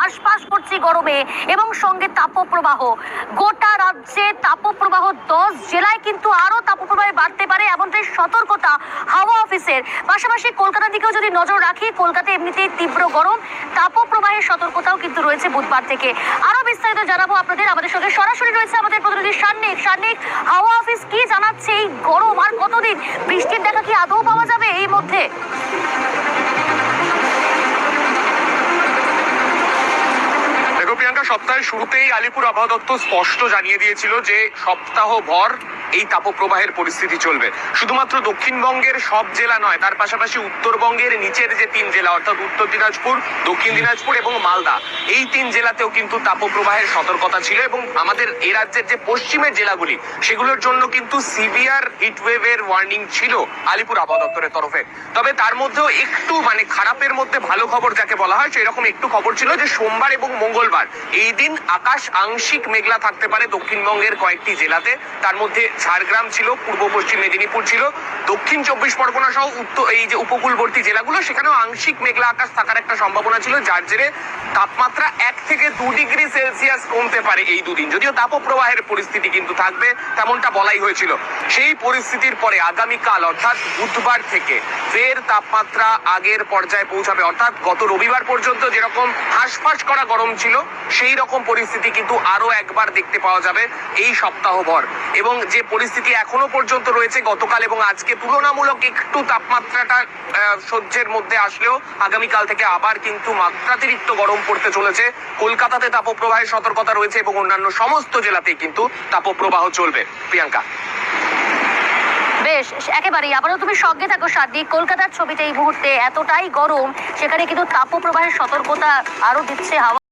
হাসপাস করছে গরমে এবং সঙ্গে তাপপ্রবাহ। গোটা রাজ্যে তাপপ্রবাহ 10 জেলায় কিন্তু আরো তাপপ্রবাহ বাড়তে পারে এমনটাই সতর্কতা হাওয়া অফিসের। পাশাপাশি কলকাতার দিকেও যদি নজর রাখি, কলকাতায় এমনিতেই তীব্র গরম, তাপপ্রবাহের সতর্কতাও কিন্তু রয়েছে বুধবার থেকে। আরো বিস্তারিত জানাবো আপনাদের, আমাদের সঙ্গে সরাসরি রয়েছে আমাদের প্রতিনিধি সান্নিক। সান্নিক, হাওয়া অফিস কি জানাচ্ছে? এই গরম আর কতদিন? বৃষ্টির দেখা কি আদৌ পাওয়া যাবে এই মধ্যে? প্রিয়াঙ্কা, সপ্তাহের শুরুতেই আলিপুর আবহাওয়া দপ্তর স্পষ্ট জানিয়ে দিয়েছিল যে সপ্তাহভর এই তাপপ্রবাহের পরিস্থিতি চলবে। শুধুমাত্র দক্ষিণবঙ্গের সব জেলা নয়, তার পাশাপাশি উত্তরবঙ্গের নিচের যে 3 জেলা অর্থাৎ উত্তর দিনাজপুর, দক্ষিণ দিনাজপুর এবং মালদা, এই 3 জেলাতেও কিন্তু তাপপ্রবাহের সতর্কতা ছিল। এবং আমাদের এই রাজ্যের যে পশ্চিমের জেলাগুলি, সেগুলোর জন্য কিন্তু সিভিয়ার হিটওয়েভের ওয়ার্নিং ছিল আলিপুর আবহাওয়া দপ্তরের তরফে। তবে তার মধ্যেও একটু খারাপের মধ্যে ভালো খবর যাকে বলা হয়, সেরকম একটু খবর ছিল যে সোমবার এবং মঙ্গলবার এই দিন আকাশ আংশিক মেঘলা থাকতে পারে দক্ষিণবঙ্গের কয়েকটি জেলাতে। তার মধ্যে ঝাড়গ্রাম ছিল, পূর্ব পশ্চিম মেদিনীপুর ছিল, দক্ষিণ 24 পরগনা সহ এই যে উপকূলবর্তী জেলাগুলো, সেখানেও আংশিক মেঘলা আকাশ থাকার একটা সম্ভাবনা ছিল, যার জেরে তাপমাত্রা 1 থেকে 2 ডিগ্রি সেলসিয়াস কমতে পারে এই দুদিন। যদিও তাপপ্রবাহের পরিস্থিতি কিন্তু থাকবে, তেমনটা বলাই হয়েছিল। সেই পরিস্থিতির পরে আগামীকাল অর্থাৎ বুধবার থেকে ফের তাপমাত্রা আগের পর্যায়ে পৌঁছাবে। অর্থাৎ গত রবিবার পর্যন্ত যেরকম হাঁসফাঁস করা গরম ছিল, সেই রকম পরিস্থিতি কিন্তু আরো একবার দেখতে পাওয়া যাবে এই সপ্তাহভর। এবং যে পরিস্থিতি এখনো পর্যন্ত রয়েছে, গতকাল এবং আজকে তুলনামূলক একটু তাপমাত্রাটা সহ্যের মধ্যে আসলেও আগামীকাল থেকে আবার কিন্তু মাত্রাতিরিক্ত গরম পড়তে চলেছে। কলকাতাতে তাপপ্রবাহের সতর্কতা রয়েছে এবং অন্যান্য সমস্ত জেলাতেই কিন্তু তাপপ্রবাহ চলবে। প্রিয়াঙ্কা, বেশ, একেবারেই আবারও তুমি সঙ্গে থাকো সাদিক। কলকাতার ছবিতে এই মুহূর্তে এতটাই গরম, সেখানে কিন্তু তাপপ্রবাহের সতর্কতা আরো দিচ্ছে হাওয়া।